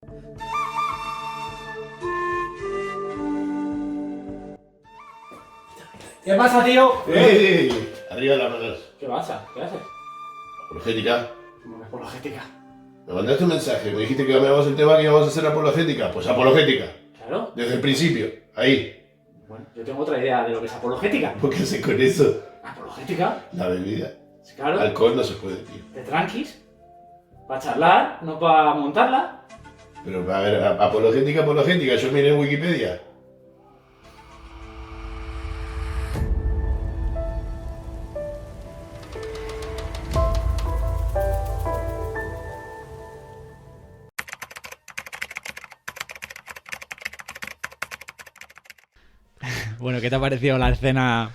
¿Qué pasa, tío? ¡Ey! Arriba las manos. ¿Qué pasa? ¿Qué haces? Apologética. ¿Cómo que apologética? Me mandaste un mensaje, me dijiste que cambiamos el tema, que íbamos a hacer apologética. Pues apologética. Claro. Desde el principio. Ahí. Bueno, yo tengo otra idea de lo que es apologética. ¿Por qué haces con eso? ¿Apologética? La bebida. Sí, claro. Alcohol no se puede, tío. De tranquis. Para charlar, no para montarla. Pero, a ver, apologética. Yo miré en Wikipedia. Bueno, ¿qué te ha parecido la escena?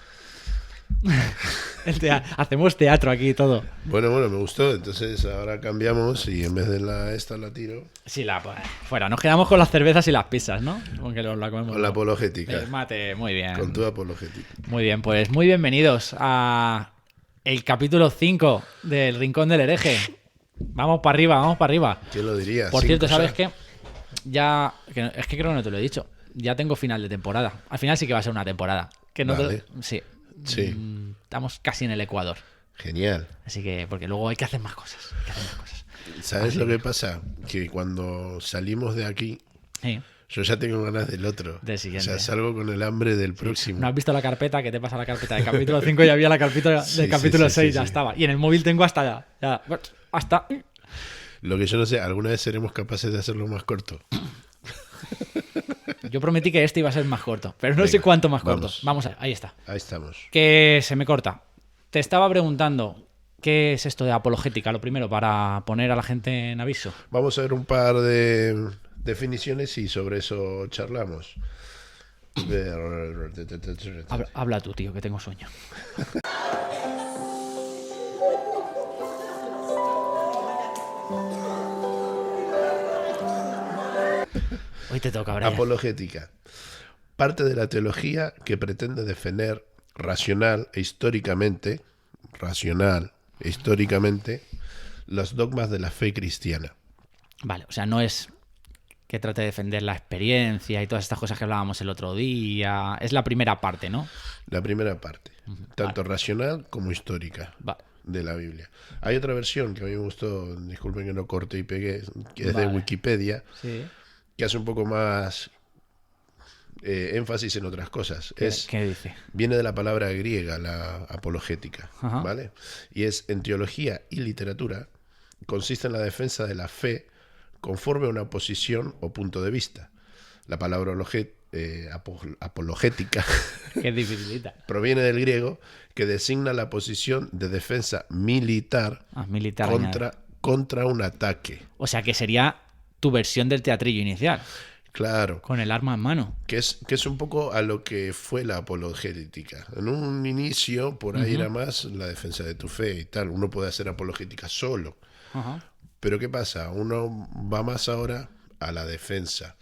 Hacemos teatro aquí y todo. Bueno, me gustó. Entonces ahora cambiamos y en vez de esta la tiro. Sí, pues, fuera. Nos quedamos con las cervezas y las pizzas, ¿no? Aunque la comemos. Con la apologética. Mate, muy bien. Con tu apologética. Muy bien, pues muy bienvenidos a el capítulo 5 del Rincón del Hereje. Vamos para arriba. ¿Quién lo diría? Por cierto, ¿sabes qué? Es que creo que no te lo he dicho. Ya tengo final de temporada. Al final sí que va a ser una temporada. Que no vale. Sí. Sí. Estamos casi en el Ecuador. Genial. Así que, porque luego hay que hacer más cosas. ¿Sabes lo que pasa? Que cuando salimos de aquí, Sí. yo ya tengo ganas del otro. Del siguiente. O sea, salgo con el hambre del próximo. ¿No has visto la carpeta? ¿Qué te pasa la carpeta? Del capítulo 5 ya había la carpeta del capítulo 6, ya estaba. Y en el móvil tengo hasta hasta... Lo que yo no sé, ¿alguna vez seremos capaces de hacerlo más corto? Yo prometí que este iba a ser más corto, pero no Venga, sé cuánto más corto. vamos. Ahí está. Ahí estamos. Que se me corta. Te estaba preguntando, ¿qué es esto de apologética? Lo primero, para poner a la gente en aviso. Vamos a ver un par de definiciones y sobre eso charlamos. Habla tú, tío, que tengo sueño. Hoy te toca, Brian. Apologética. Parte de la teología que pretende defender racional e históricamente los dogmas de la fe cristiana. Vale, o sea, no es que trate de defender la experiencia y todas estas cosas que hablábamos el otro día. Es la primera parte, ¿no? La primera parte, tanto racional como histórica de la Biblia. Hay otra versión que a mí me gustó, disculpen que no corte y pegué, que es de Wikipedia, Sí. que hace un poco más énfasis en otras cosas. ¿Qué dice? Viene de la palabra griega, la apologética, Ajá. ¿vale? Y es en teología y literatura, consiste en la defensa de la fe conforme a una posición o punto de vista. La palabra apologética Qué dificilita. proviene del griego, que designa la posición de defensa militar, Militar. contra un ataque. O sea, que sería tu versión del teatrillo inicial, Claro. con el arma en mano. Que es un poco a lo que fue la apologética. En un inicio, por ahí era más la defensa de tu fe y tal. Uno puede hacer apologética solo. Ajá. Pero ¿qué pasa? Uno va más ahora a la defensa.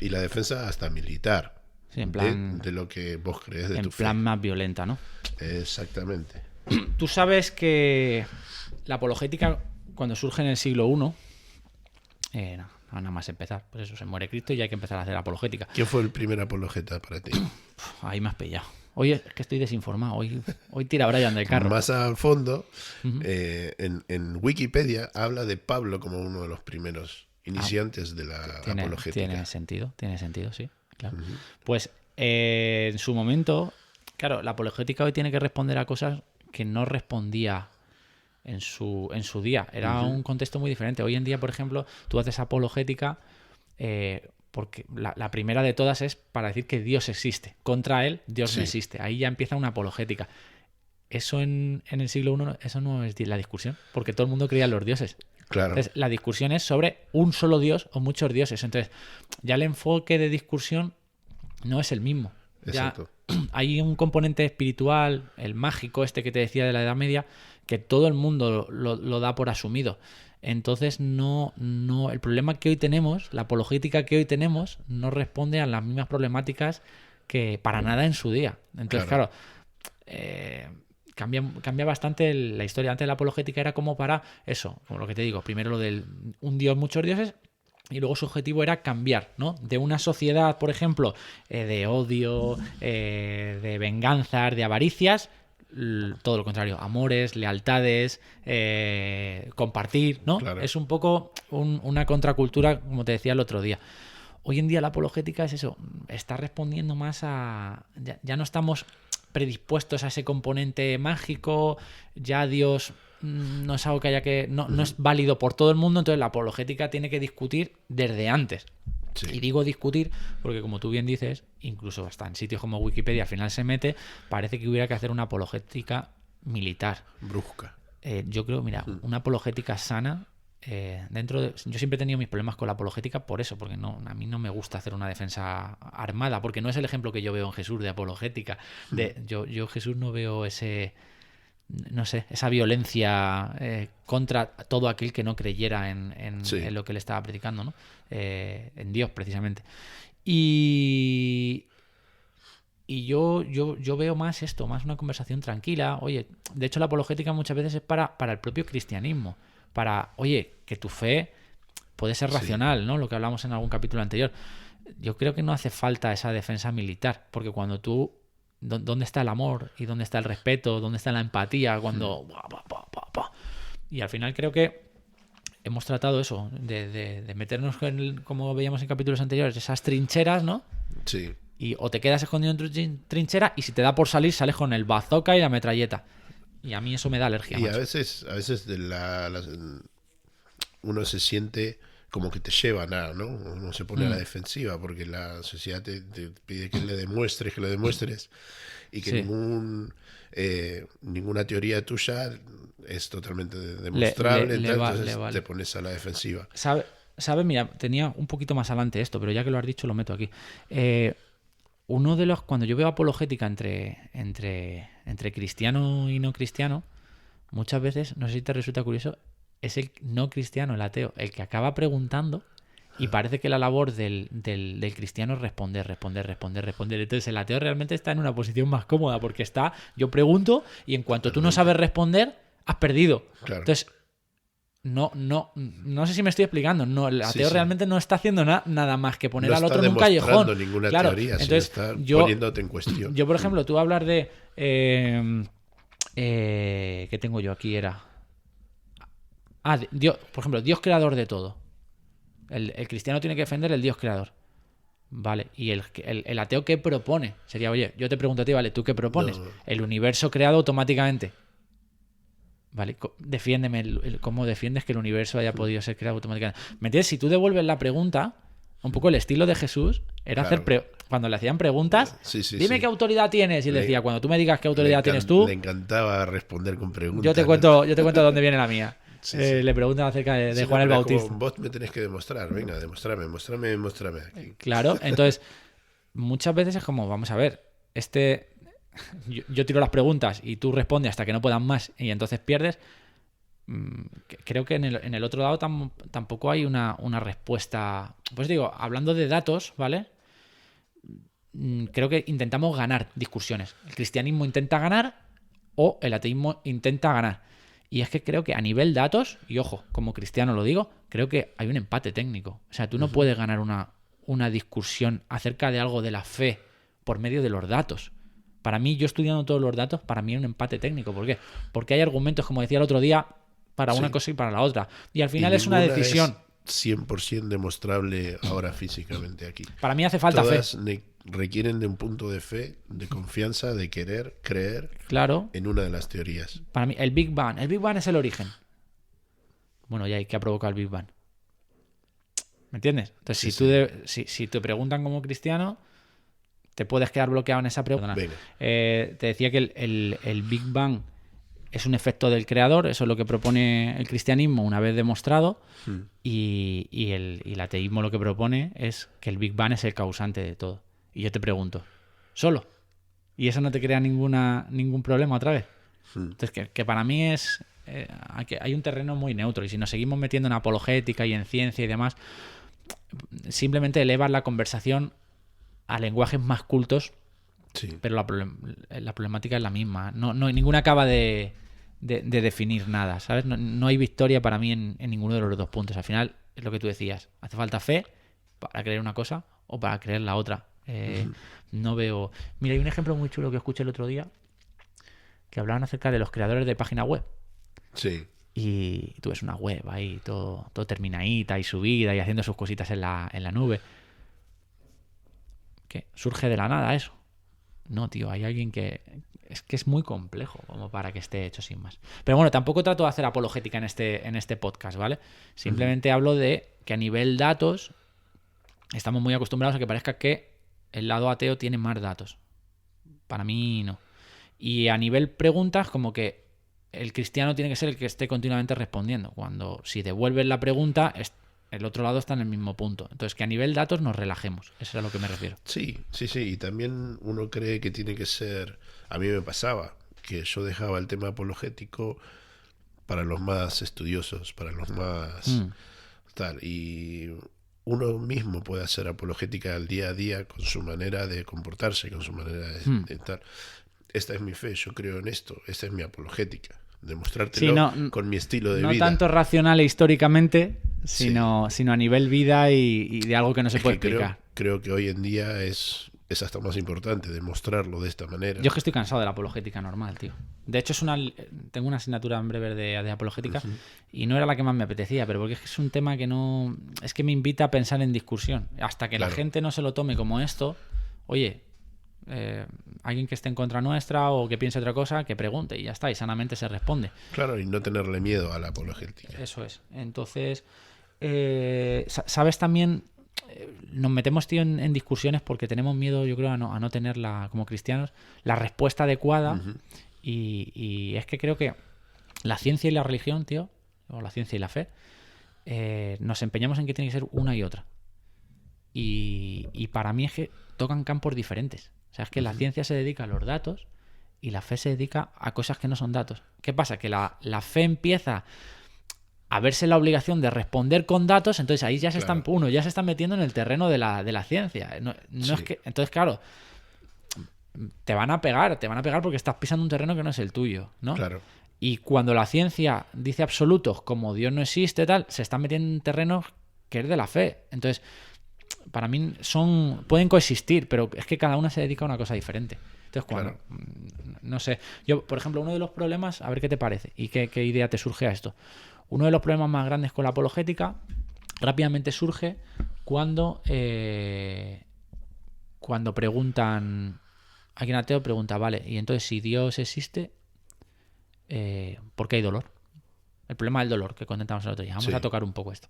Y la defensa hasta militar. Sí, en plan, de lo que vos crees de en tu plan fe. más violenta, ¿no? Exactamente. Tú sabes que la apologética, cuando surge en el siglo I, nada más empezar, pues eso, se muere Cristo y hay que empezar a hacer apologética. ¿Quién fue el primer apologeta para ti? Ahí me has pillado. Hoy es que estoy desinformado. Hoy tira Brian del carro. Más al fondo, en Wikipedia habla de Pablo como uno de los primeros iniciantes de la apologética. Tiene sentido, sí. Claro. Pues en su momento, claro, la apologética hoy tiene que responder a cosas que no respondía en su día. Era un contexto muy diferente. Hoy en día, por ejemplo, tú haces apologética porque la primera de todas es para decir que Dios existe. Contra él, Dios no existe. Ahí ya empieza una apologética. Eso en el siglo I, eso no es la discusión, porque todo el mundo creía en los dioses. Claro. Entonces, la discusión es sobre un solo dios o muchos dioses. Entonces, ya el enfoque de discusión no es el mismo. Exacto. Ya hay un componente espiritual, el mágico este que te decía de la Edad Media, que todo el mundo lo da por asumido. Entonces, no, el problema que hoy tenemos, la apologética que hoy tenemos, no responde a las mismas problemáticas que para nada en su día. Entonces, claro, cambia bastante la historia. Antes la apologética era como para eso, como lo que te digo, primero lo del un dios, muchos dioses, y luego su objetivo era cambiar, ¿no? De una sociedad, por ejemplo, de odio, de venganzas, de avaricias, todo lo contrario, amores, lealtades, compartir, ¿no? Claro. Es un poco una contracultura, como te decía el otro día. Hoy en día la apologética es eso, está respondiendo más a... Ya no estamos predispuestos a ese componente mágico, ya Dios no es algo que haya que... No es válido por todo el mundo, entonces la apologética tiene que discutir desde antes. Sí. Y digo discutir porque, como tú bien dices, incluso hasta en sitios como Wikipedia al final se mete, parece que hubiera que hacer una apologética militar. Brusca. Yo creo, mira, una apologética sana... yo siempre he tenido mis problemas con la apologética por eso, porque a mí no me gusta hacer una defensa armada, porque no es el ejemplo que yo veo en Jesús de apologética. Yo en Jesús no veo esa violencia contra todo aquel que no creyera en lo que él estaba predicando, ¿no? En Dios, precisamente. Y yo veo más esto, más una conversación tranquila. Oye, de hecho la apologética muchas veces es para el propio cristianismo. Para, oye, que tu fe puede ser racional, ¿no? Lo que hablamos en algún capítulo anterior. Yo creo que no hace falta esa defensa militar, porque cuando tú... ¿Dónde está el amor? ¿Y dónde está el respeto? ¿Dónde está la empatía? Cuando... Y al final creo que hemos tratado eso, de meternos, como veíamos en capítulos anteriores, esas trincheras, ¿no? Sí. Y o te quedas escondido en tu trinchera y si te da por salir, sales con el bazooka y la metralleta. Y a mí eso me da alergia. Y macho. a veces uno se siente como que te lleva a nada, ¿no? Uno se pone a la defensiva porque la sociedad te pide que le demuestres y que ninguna teoría tuya es totalmente demostrable, entonces te pones a la defensiva. ¿Sabes? Mira, tenía un poquito más adelante esto, pero ya que lo has dicho lo meto aquí. Uno de los... Cuando yo veo apologética entre cristiano y no cristiano, muchas veces, no sé si te resulta curioso, es el no cristiano, el ateo, el que acaba preguntando y parece que la labor del cristiano es responder. Entonces el ateo realmente está en una posición más cómoda porque yo pregunto y en cuanto tú no sabes responder, has perdido. Claro. Entonces, no sé si me estoy explicando. No, el ateo realmente no está haciendo nada más que poner al otro en un callejón. No está demostrando ninguna teoría, entonces está poniéndote en cuestión. Yo, por ejemplo, tú hablas de... ¿qué tengo yo aquí? Dios, por ejemplo, Dios creador de todo. El cristiano tiene que defender el Dios creador. Vale, y el ateo, ¿qué propone? Sería, oye, yo te pregunto a ti, vale, ¿tú qué propones? No. El universo creado automáticamente. Vale, defiéndeme cómo defiendes que el universo haya podido ser creado automáticamente. ¿Me entiendes? Si tú devuelves la pregunta, un poco el estilo de Jesús era hacer cuando le hacían preguntas, dime qué autoridad tienes. Y él decía, cuando tú me digas qué autoridad tienes tú... Le encantaba responder con preguntas. Yo te cuento de dónde viene la mía. Le preguntan acerca de Juan el Bautista. Vos me tenés que demostrar, venga, demostrame aquí. Claro, entonces muchas veces es como, vamos a ver, yo tiro las preguntas y tú respondes hasta que no puedan más y entonces pierdes. Creo que en el otro lado tampoco hay una respuesta. Pues digo, hablando de datos, ¿vale? Creo que intentamos ganar discusiones. El cristianismo intenta ganar o el ateísmo intenta ganar. Y es que creo que a nivel datos, y ojo, como cristiano lo digo, creo que hay un empate técnico. O sea, tú no puedes ganar una discusión acerca de algo de la fe por medio de los datos. Para mí, yo estudiando todos los datos, para mí es un empate técnico. ¿Por qué? Porque hay argumentos, como decía el otro día, para una cosa y para la otra. Y al final es una decisión. Es 100% demostrable ahora físicamente aquí. Para mí hace falta Todas fe. Requieren de un punto de fe, de confianza, de querer creer en una de las teorías. Para mí, el Big Bang es el origen. Bueno, ya hay que provocar el Big Bang. ¿Me entiendes? Entonces, si te preguntan como cristiano, te puedes quedar bloqueado en esa pregunta. Te decía que el Big Bang es un efecto del creador, eso es lo que propone el cristianismo una vez demostrado, y el ateísmo lo que propone es que el Big Bang es el causante de todo. Y yo te pregunto, ¿solo? ¿Y eso no te crea ningún problema otra vez? Entonces, que para mí hay un terreno muy neutro, y si nos seguimos metiendo en apologética y en ciencia y demás, simplemente elevas la conversación a lenguajes más cultos. Sí. Pero la problemática es la misma. Ninguna acaba de definir nada, ¿sabes? No hay victoria para mí en ninguno de los dos puntos. Al final es lo que tú decías. Hace falta fe para creer una cosa o para creer la otra. No veo... Mira, hay un ejemplo muy chulo que escuché el otro día que hablaban acerca de los creadores de página web. Sí. Y tú ves una web ahí, todo terminadita y subida y haciendo sus cositas en la nube. ¿Qué? ¿Surge de la nada eso? No, tío, hay alguien que... Es que es muy complejo como para que esté hecho sin más. Pero bueno, tampoco trato de hacer apologética en este podcast, ¿vale? Simplemente hablo de que a nivel datos estamos muy acostumbrados a que parezca que el lado ateo tiene más datos. Para mí no. Y a nivel preguntas, como que el cristiano tiene que ser el que esté continuamente respondiendo. Cuando si devuelves la pregunta, el otro lado está en el mismo punto. Entonces, que a nivel datos nos relajemos. Eso es a lo que me refiero. Sí. Y también uno cree que tiene que ser... A mí me pasaba que yo dejaba el tema apologético para los más estudiosos, para los más... tal. Y uno mismo puede hacer apologética al día a día con su manera de comportarse, con su manera de tal. Esta es mi fe, yo creo en esto, esta es mi apologética. Demostrártelo con mi estilo de vida. No tanto racional e históricamente, sino a nivel vida y de algo que no se puede explicar. Creo que hoy en día es hasta más importante demostrarlo de esta manera. Yo es que estoy cansado de la apologética normal, tío. De hecho, tengo una asignatura en breve de apologética y no era la que más me apetecía, pero porque es un tema que no... Es que me invita a pensar en discusión. Hasta que la gente no se lo tome como esto, oye... alguien que esté en contra nuestra o que piense otra cosa, que pregunte y ya está, y sanamente se responde. Claro, y no tenerle miedo a la apologética. Eso es. Entonces, ¿sabes también? Nos metemos, tío, en discusiones porque tenemos miedo, yo creo, a no tener como cristianos, la respuesta adecuada. Y es que creo que la ciencia y la religión, tío, o la ciencia y la fe, nos empeñamos en que tiene que ser una y otra. Y para mí es que tocan campos diferentes. O sea, es que la ciencia se dedica a los datos y la fe se dedica a cosas que no son datos. ¿Qué pasa? Que la fe empieza a verse la obligación de responder con datos, entonces ahí ya se están metiendo en el terreno de la ciencia. Es que, entonces, claro, te van a pegar porque estás pisando un terreno que no es el tuyo, ¿no? Claro. Y cuando la ciencia dice absolutos como Dios no existe, tal, se están metiendo en terrenos que es de la fe. Entonces, para mí pueden coexistir, pero es que cada una se dedica a una cosa diferente. Entonces, no sé, yo, por ejemplo, uno de los problemas, a ver qué te parece y qué idea te surge a esto. Uno de los problemas más grandes con la apologética rápidamente surge cuando preguntan, alguien ateo pregunta, vale, y entonces si Dios existe, ¿por qué hay dolor? El problema del dolor que comentamos el otro día. Vamos a tocar un poco esto.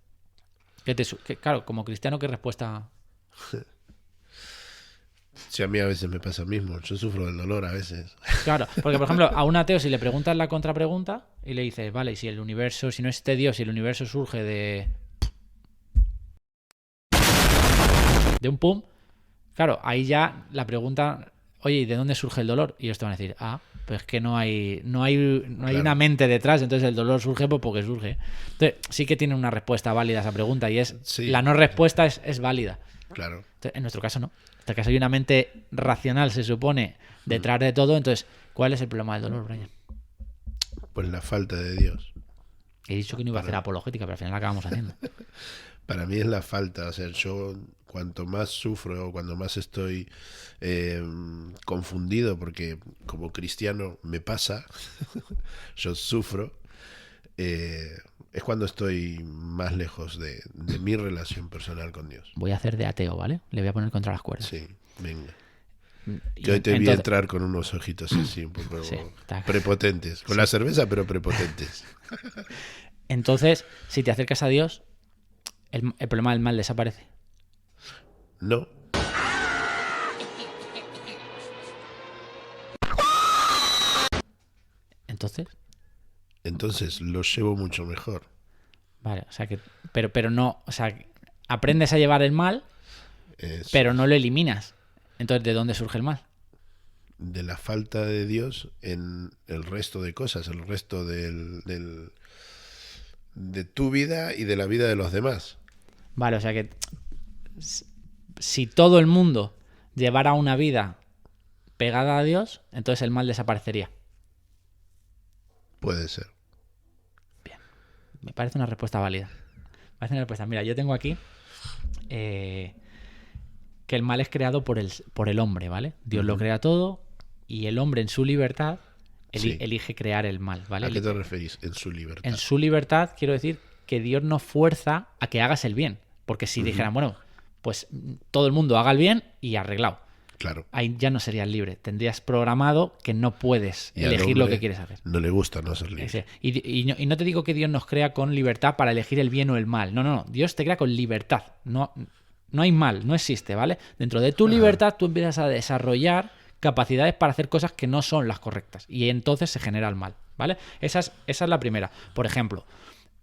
Claro, como cristiano, ¿qué respuesta? Sí, a mí a veces me pasa lo mismo. Yo sufro del dolor a veces. Claro, porque por ejemplo, a un ateo si le preguntas la contrapregunta y le dices, vale, si el universo, si no existe Dios, si el universo surge de un pum, claro, ahí ya la pregunta, oye, ¿y de dónde surge el dolor? Y ellos te van a decir, pues es que no hay una mente detrás, entonces el dolor surge porque surge. Entonces, sí que tiene una respuesta válida a esa pregunta y la no respuesta es válida. Claro. Entonces, en nuestro caso no. En este caso hay una mente racional, se supone, detrás de todo. Entonces, ¿cuál es el problema del dolor, Brian? Pues la falta de Dios. He dicho que no iba a hacer apologética, pero al final la acabamos haciendo. Para mí es la falta. O sea, yo cuanto más sufro, cuando más estoy confundido, porque como cristiano me pasa, yo sufro, es cuando estoy más lejos de mi relación personal con Dios. Voy a hacer de ateo, ¿vale? Le voy a poner contra las cuerdas. Sí, venga. Que hoy te vi entrar con unos ojitos así, un poco prepotentes. Con la cerveza, pero prepotentes. Entonces, si te acercas a Dios, el problema del mal desaparece. No. Entonces lo llevo mucho mejor. Vale, o sea que... Pero no... O sea, aprendes a llevar el mal, pero no lo eliminas. Entonces, ¿de dónde surge el mal? De la falta de Dios en el resto de cosas, el resto de tu vida y de la vida de los demás. Vale, o sea que si todo el mundo llevara una vida pegada a Dios, entonces el mal desaparecería. Puede ser. Bien, me parece una respuesta válida. Va a tener respuesta. Mira, yo tengo aquí que el mal es creado por el hombre, ¿vale? Dios lo crea todo y el hombre en su libertad elige crear el mal, ¿vale? ¿A qué te referís? En su libertad. En su libertad quiero decir que Dios no fuerza a que hagas el bien. Porque si dijeran, bueno, pues todo el mundo haga el bien y arreglado. Claro. Ahí ya no serías libre. Tendrías programado que no puedes Y al elegir lo hombre que quieres hacer. No le gusta no ser libre. Ese. Y no te digo que Dios nos crea con libertad para elegir el bien o el mal. No. Dios te crea con libertad. No hay mal, no existe, ¿vale? Dentro de tu libertad tú empiezas a desarrollar capacidades para hacer cosas que no son las correctas. Y entonces se genera el mal, ¿vale? Esa es la primera. Por ejemplo,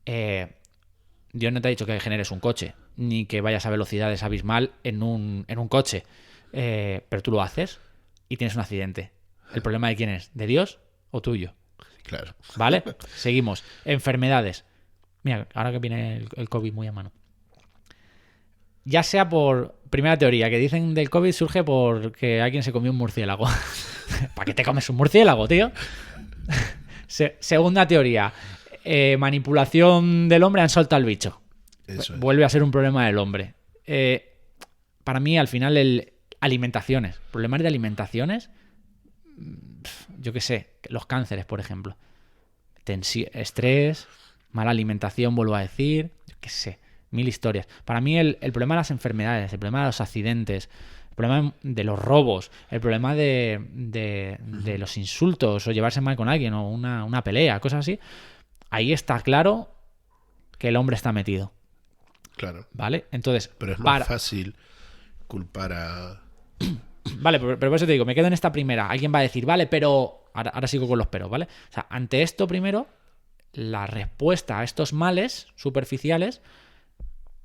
Dios no te ha dicho que generes un coche, ni que vayas a velocidades abismal en un coche. Pero tú lo haces y tienes un accidente. ¿El problema de quién es? ¿De Dios o tuyo? Claro. ¿Vale? Seguimos. Enfermedades. Mira, ahora que viene el COVID muy a mano. Ya sea por... Primera teoría, que dicen del COVID surge porque alguien se comió un murciélago. ¿Para qué te comes un murciélago, tío? Segunda teoría. Manipulación del hombre, han soltado el bicho. Eso es. Vuelve a ser un problema del hombre. Para mí, al final, alimentaciones. Problemas de alimentaciones. Yo qué sé, los cánceres, por ejemplo. Estrés, mala alimentación, vuelvo a decir. Yo qué sé, 1000 historias. Para mí, el problema de las enfermedades, el problema de los accidentes, el problema de los robos, el problema de los insultos o llevarse mal con alguien o una pelea, cosas así. Ahí está claro que el hombre está metido. Claro. ¿Vale? Entonces, Pero es más fácil culpar a... Vale, pero por eso te digo, me quedo en esta primera. Alguien va a decir, vale, pero... Ahora sigo con los peros, ¿vale? O sea, ante esto primero, la respuesta a estos males superficiales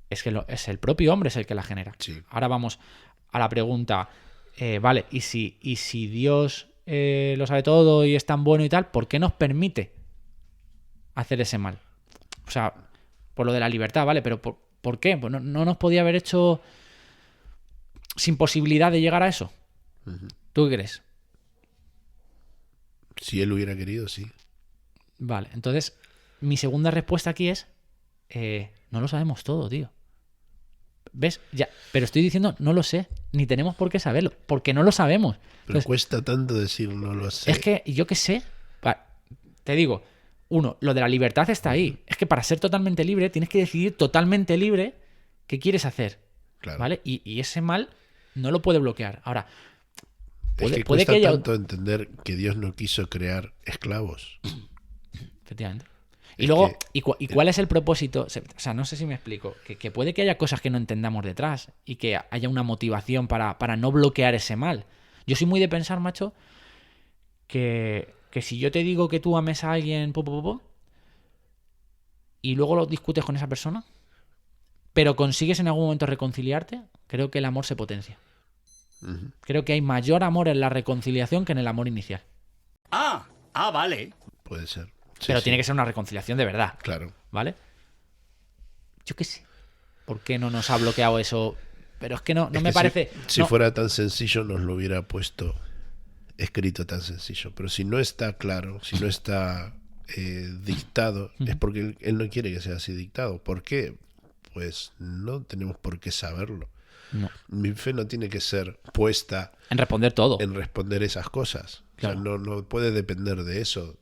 es que es el propio hombre es el que la genera. Sí. Ahora vamos a la pregunta, vale, y si Dios lo sabe todo y es tan bueno y tal, ¿por qué nos permite hacer ese mal? O sea, por lo de la libertad, ¿vale? Pero ¿por qué? Pues no nos podía haber hecho sin posibilidad de llegar a eso. ¿Tú qué crees? Si él hubiera querido, sí. Vale, entonces mi segunda respuesta aquí es no lo sabemos todo, tío. ¿Ves? Ya, pero estoy diciendo no lo sé, ni tenemos por qué saberlo, porque no lo sabemos. Pero Entonces, cuesta tanto decir no lo sé. es que yo qué sé. Te digo, uno, lo de la libertad está ahí. Es que para ser totalmente libre tienes que decidir totalmente libre qué quieres hacer. Claro. ¿Vale? Y ese mal no lo puede bloquear. Ahora, Es que puede cuesta que haya... tanto entender que Dios no quiso crear esclavos. Efectivamente. Y Es luego, que- ¿y cuál es el propósito? O sea, no sé si me explico. Que puede que haya cosas que no entendamos detrás y que haya una motivación para no bloquear ese mal. Yo soy muy de pensar, macho, que si yo te digo que tú ames a alguien y luego lo discutes con esa persona, pero consigues en algún momento reconciliarte, creo que el amor se potencia. Ujú. Creo que hay mayor amor en la reconciliación que en el amor inicial. Vale. Puede ser. Sí, Pero sí. tiene que ser una reconciliación de verdad. Claro. ¿Vale? Yo qué sé. ¿Por qué no nos ha bloqueado eso? Pero es que no Es me que parece... Si no. fuera tan sencillo, nos lo hubiera puesto escrito tan sencillo. Pero si no está claro, si no está dictado, es porque él no quiere que sea así dictado. ¿Por qué? Pues no tenemos por qué saberlo. No. Mi fe no tiene que ser puesta En responder todo. en responder esas cosas. Claro. O sea, no puede depender de eso.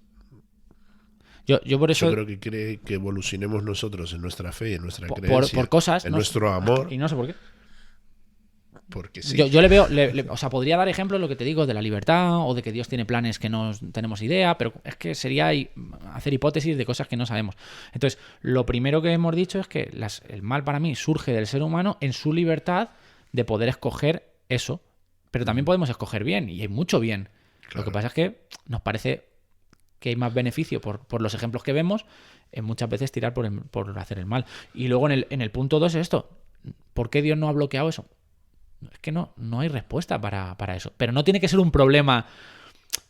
Yo por eso... Yo creo que quiere que evolucionemos nosotros en nuestra fe, en nuestra por creencia, cosas... en no sé- nuestro amor, Y no sé por qué. porque sí. Yo le veo... o sea, podría dar ejemplos, lo que te digo, de la libertad o de que Dios tiene planes que no tenemos idea, pero es que sería hacer hipótesis de cosas que no sabemos. Entonces, lo primero que hemos dicho es que el mal para mí surge del ser humano en su libertad de poder escoger eso. Pero también podemos escoger bien, y hay mucho bien. Claro. Lo que pasa es que nos parece que hay más beneficio por los ejemplos que vemos en muchas veces tirar por hacer el mal. Y luego en el punto 2 es esto. ¿Por qué Dios no ha bloqueado eso? Es que no hay respuesta para eso. Pero no tiene que ser un problema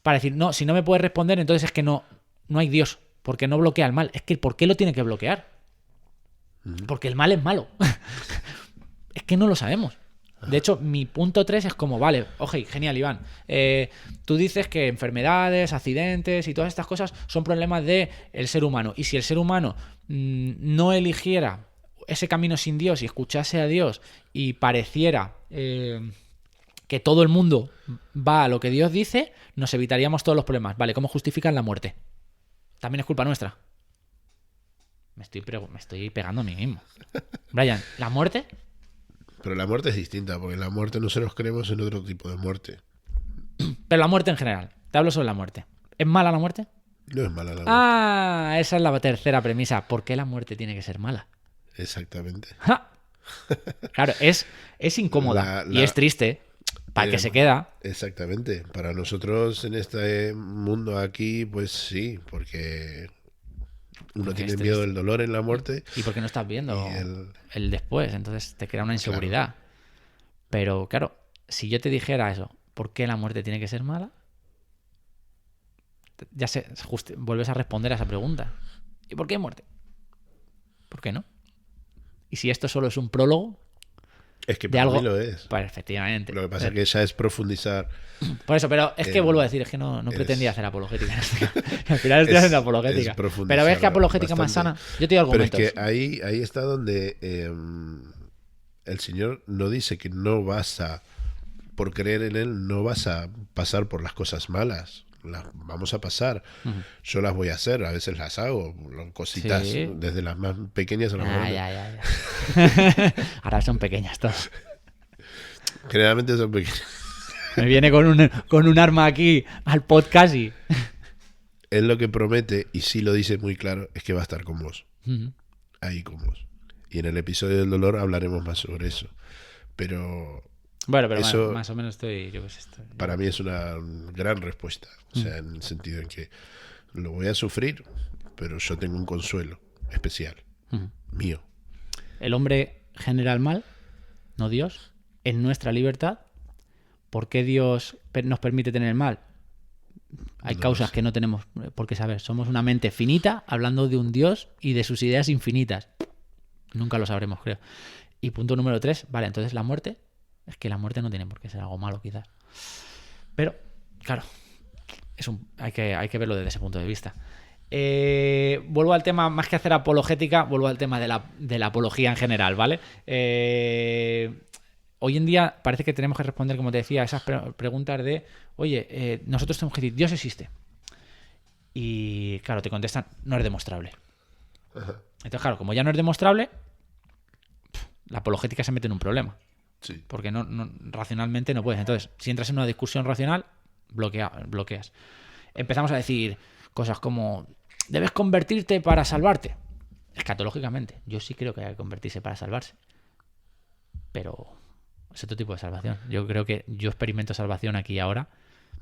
para decir, no, si no me puedes responder, entonces es que no hay Dios, porque no bloquea el mal. Es que ¿por qué lo tiene que bloquear? Porque el mal es malo. Es que no lo sabemos. De hecho, mi punto 3 es como, vale, oye, genial, Iván. Tú dices que enfermedades, accidentes y todas estas cosas son problemas del ser humano. Y si el ser humano no eligiera ese camino sin Dios y escuchase a Dios y pareciera que todo el mundo va a lo que Dios dice, nos evitaríamos todos los problemas. Vale, ¿cómo justifican la muerte? También es culpa nuestra. Me estoy pegando a mí mismo. Brian, ¿la muerte? Pero la muerte es distinta, porque la muerte nosotros creemos en otro tipo de muerte. Pero la muerte en general. Te hablo sobre la muerte. ¿Es mala la muerte? No es mala la muerte. Ah, esa es la tercera premisa. ¿Por qué la muerte tiene que ser mala? Exactamente. ¡Ja! Claro, es incómoda y es triste. Para que se queda. Exactamente. Para nosotros en este mundo aquí, pues sí, porque uno tiene miedo del dolor en la muerte. Y porque no estás viendo y el después, entonces te crea una inseguridad. Claro. Pero claro, si yo te dijera eso, ¿por qué la muerte tiene que ser mala? Ya vuelves a responder a esa pregunta. ¿Y por qué muerte? ¿Por qué no? Y si esto solo es un prólogo es que de para algo, mí lo es. Pues efectivamente. Lo que pasa es que ya es profundizar. Por eso, pero es que vuelvo a decir, es que no pretendía hacer apologética. Al final estoy haciendo apologética. Pero ves que apologética bastante. Más sana. Yo te digo argumentos. Pero es que ahí está donde el Señor no dice que no vas a, por creer en Él, no vas a pasar por las cosas malas. Las vamos a pasar. Yo las voy a hacer, a veces las hago, cositas, sí. Desde las más pequeñas a las más grandes. Ahora son pequeñas todas. Generalmente son pequeñas. Me viene con un arma aquí al podcast y... Él lo que promete, y sí lo dice muy claro, es que va a estar con vos. Ahí con vos. Y en el episodio del dolor hablaremos más sobre eso. Pero... Bueno, pero eso, más o menos estoy... Para mí es una gran respuesta. O sea, en el sentido en que lo voy a sufrir, pero yo tengo un consuelo especial. Mío. El hombre genera el mal, no Dios. En nuestra libertad. ¿Por qué Dios nos permite tener el mal? Hay causas que no tenemos por qué saber. Somos una mente finita hablando de un Dios y de sus ideas infinitas. Nunca lo sabremos, creo. Y punto número 3. Vale, entonces la muerte... Es que la muerte no tiene por qué ser algo malo, quizás. Pero, claro, hay que verlo desde ese punto de vista. Vuelvo al tema, más que hacer apologética, vuelvo al tema de la apología en general, ¿vale? Hoy en día parece que tenemos que responder, como te decía, a esas preguntas de, oye, nosotros tenemos que decir, Dios existe. Y, claro, te contestan, no es demostrable. Entonces, claro, como ya no es demostrable, la apologética se mete en un problema. Sí. Porque no, racionalmente no puedes. Entonces, si entras en una discusión racional, bloqueas. Empezamos a decir cosas como debes convertirte para salvarte. Escatológicamente, yo sí creo que hay que convertirse para salvarse. Pero es otro tipo de salvación. Yo creo que yo experimento salvación aquí y ahora.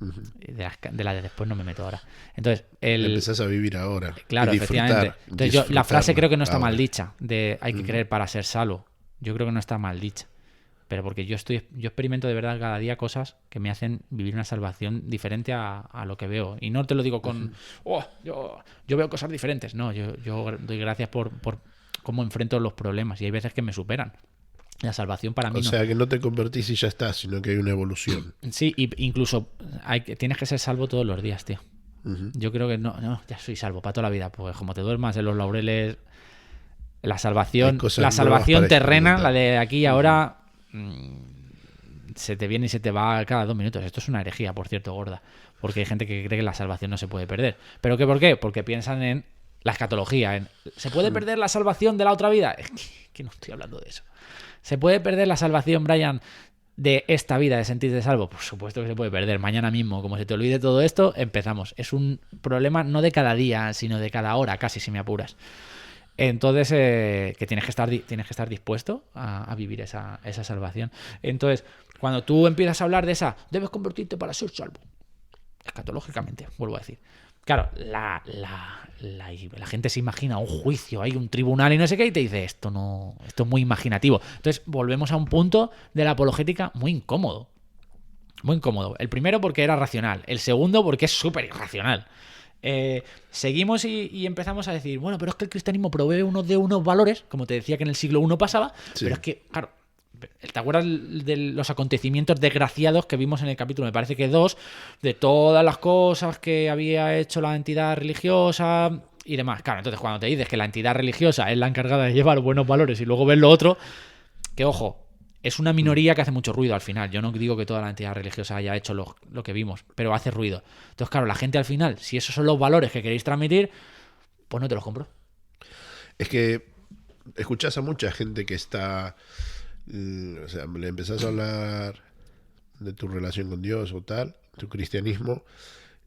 De la de después no me meto ahora. Entonces, empezás a vivir ahora. Claro, efectivamente. Entonces, la frase creo que no está mal dicha, de hay que creer para ser salvo. Yo creo que no está mal dicha. Pero porque yo experimento de verdad cada día cosas que me hacen vivir una salvación diferente a lo que veo. Y no te lo digo con, yo veo cosas diferentes. No, yo doy gracias por cómo enfrento los problemas. Y hay veces que me superan. La salvación para mí no. O sea, que no te convertís y ya está, sino que hay una evolución. Sí, y incluso tienes que ser salvo todos los días, tío. Yo creo que no, ya soy salvo para toda la vida. Pues como te duermas en los laureles, la salvación terrena, la de aquí y ahora... se te viene y se te va cada 2 minutos. Esto es una herejía, por cierto, gorda. Porque hay gente que cree que la salvación no se puede perder. ¿Pero por qué? Porque piensan en la escatología. ¿Se puede perder la salvación de la otra vida? Es que no estoy hablando de eso. ¿Se puede perder la salvación, Brian, de esta vida, de sentirte salvo? Por supuesto que se puede perder. Mañana mismo, como se te olvide todo esto, empezamos. Es un problema no de cada día, sino de cada hora, casi, si me apuras. Entonces, que tienes que estar dispuesto a vivir esa salvación. Entonces, cuando tú empiezas a hablar de debes convertirte para ser salvo. Escatológicamente, vuelvo a decir. Claro, la gente se imagina un juicio, hay un tribunal y no sé qué, y te dice, esto es muy imaginativo. Entonces, volvemos a un punto de la apologética muy incómodo. Muy incómodo. El primero porque era racional. El segundo porque es súper irracional. Seguimos y empezamos a decir, bueno, pero es que el cristianismo provee unos valores, como te decía que en el siglo I pasaba, sí. Pero es que, claro, ¿te acuerdas de los acontecimientos desgraciados que vimos en el capítulo? Me parece que 2, de todas las cosas que había hecho la entidad religiosa, y demás. Claro, entonces cuando te dices que la entidad religiosa es la encargada de llevar buenos valores y luego ves lo otro, que ojo, es una minoría que hace mucho ruido al final. Yo no digo que toda la entidad religiosa haya hecho lo que vimos, pero hace ruido. Entonces, claro, la gente al final, si esos son los valores que queréis transmitir, pues no te los compro. Es que escuchás a mucha gente que está... o sea, le empezás a hablar de tu relación con Dios o tal, tu cristianismo,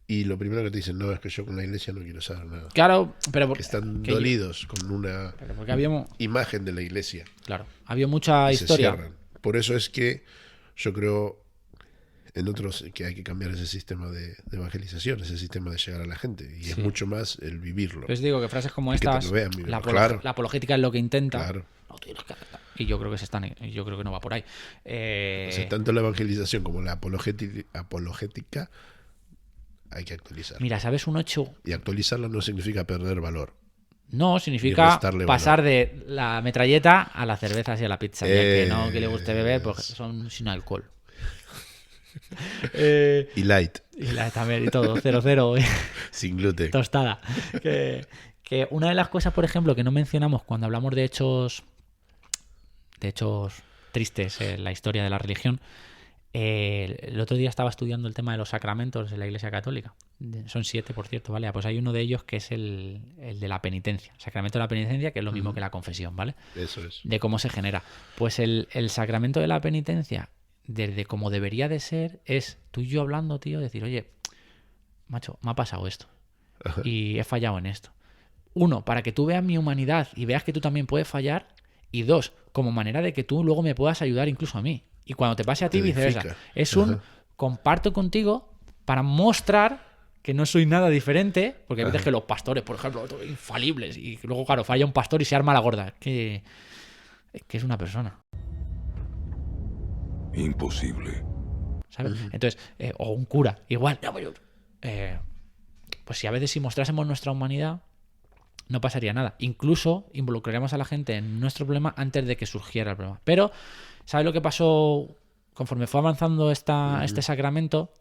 y lo primero que te dicen, no, es que yo con la iglesia no quiero saber nada. Claro, pero... Que están que dolidos con una pero porque habíamos... imagen de la iglesia. Claro, había mucha Y se historia. cierran. Por eso es que yo creo en otros que hay que cambiar ese sistema de evangelización, ese sistema de llegar a la gente. Y Sí. es mucho más el vivirlo. Pues digo que frases como Y que te estas, lo vean vivirlo. la, Claro. la apologética es lo que intenta. Claro. No tienes que aceptar. Y yo creo que yo creo que no va por ahí. O sea, tanto la evangelización como la apologética hay que actualizar. Mira, ¿sabes un hecho? Y actualizarla no significa perder valor. No, Y significa restarle pasar de la metralleta a las cervezas y a la pizza. Ya que no que le guste beber, porque son sin alcohol. Y light, Y también y todo, 0-0, sin gluten. tostada. Que una de las cosas, por ejemplo, que no mencionamos cuando hablamos de hechos tristes en la historia de la religión, el otro día estaba estudiando el tema de los sacramentos en la Iglesia Católica. Son 7, por cierto, ¿vale? Pues hay uno de ellos que es el de la penitencia. El sacramento de la penitencia, que es lo mismo que la confesión, ¿vale? Eso es. De cómo se genera. Pues el sacramento de la penitencia, desde como debería de ser, es tú y yo hablando, tío, decir, oye, macho, me ha pasado esto. Ajá. Y he fallado en esto. Uno, para que tú veas mi humanidad y veas que tú también puedes fallar. Y dos, como manera de que tú luego me puedas ayudar incluso a mí. Y cuando te pase a ti, Te viceversa. edifica. Es un Ajá. comparto contigo para mostrar que no soy nada diferente. Porque hay veces Ajá. que los pastores, por ejemplo, son infalibles. Y luego, claro, falla un pastor y se arma la gorda. Es que es una persona. Imposible. ¿Sabes? Entonces, o un cura, igual. Pues si a veces si mostrásemos nuestra humanidad, no pasaría nada. Incluso involucraríamos a la gente en nuestro problema antes de que surgiera el problema. Pero, ¿sabes lo que pasó conforme fue avanzando este sacramento?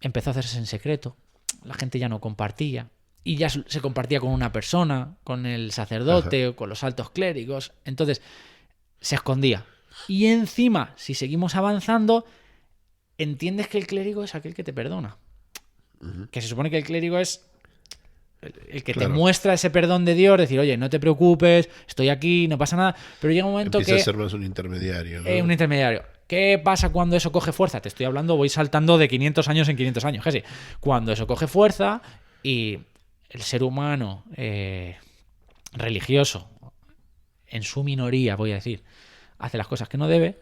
Empezó a hacerse en secreto. La gente ya no compartía. Y ya se compartía con una persona, con el sacerdote o con los altos clérigos. Entonces, se escondía. Y encima, si seguimos avanzando, entiendes que el clérigo es aquel que te perdona. Que se supone que el clérigo es el que Claro. te muestra ese perdón de Dios, decir, oye, no te preocupes, estoy aquí, no pasa nada. Pero llega un momento Empieza que a ser más un intermediario, ¿no? un intermediario. ¿Qué pasa cuando eso coge fuerza? Te estoy hablando, voy saltando de 500 años en 500 años, casi. Cuando eso coge fuerza y el ser humano religioso, en su minoría, voy a decir, hace las cosas que no debe,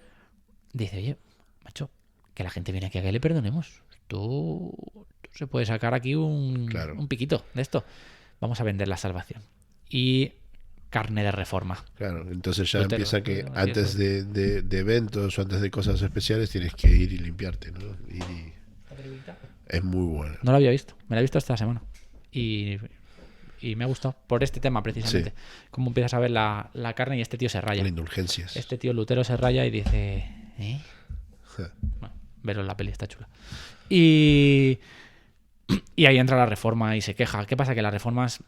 dice, oye, macho, que la gente viene aquí a que le perdonemos. Tú se puede sacar aquí Claro. un piquito de esto. Vamos a vender la salvación. Y carne de reforma. Claro, entonces ya Lutero, empieza que Lutero, antes de eventos o antes de cosas especiales tienes que ir y limpiarte, ¿no? Es muy bueno. No lo había visto. Me lo he visto esta semana. Y me ha gustado. Por este tema, precisamente. Sí. Cómo empiezas a ver la carne y este tío se raya. Las indulgencias. Este tío Lutero se raya y dice... ¿Eh? Ja. Bueno, verlo en la peli está chula. Y ahí entra la reforma y se queja. ¿Qué pasa? Que las reformas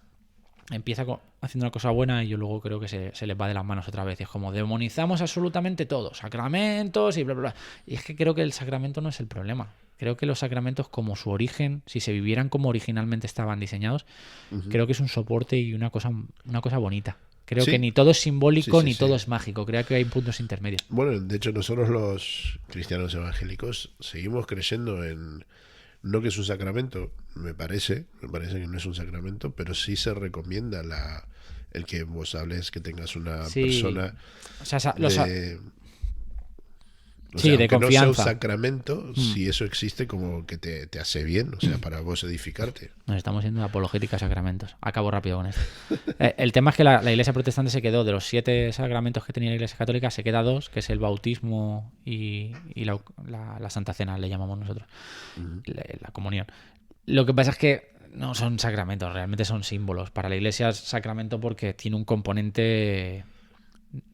empieza haciendo una cosa buena y yo luego creo que se les va de las manos otra vez. Y es como demonizamos absolutamente todo. Sacramentos y bla, bla, bla. Y es que creo que el sacramento no es el problema. Creo que los sacramentos, como su origen, si se vivieran como originalmente estaban diseñados, creo que es un soporte y una cosa bonita. Creo Sí. que ni todo es simbólico Sí, ni sí. todo es mágico. Creo que hay puntos intermedios. Bueno, de hecho nosotros los cristianos evangélicos seguimos creyendo en... No que es un sacramento, me parece que no es un sacramento, pero sí se recomienda el que vos hables, que tengas una Sí. persona O sea, de... O Sí, sea, de aunque confianza. no sea un sacramento, si eso existe, como que te hace bien, o sea, para vos edificarte. Nos estamos yendo de apologética a sacramentos. Acabo rápido con esto. El tema es que la Iglesia protestante se quedó, de los 7 sacramentos que tenía la Iglesia católica, se queda 2, que es el bautismo y la Santa Cena, le llamamos nosotros, la comunión. Lo que pasa es que no son sacramentos, realmente son símbolos. Para la Iglesia es sacramento porque tiene un componente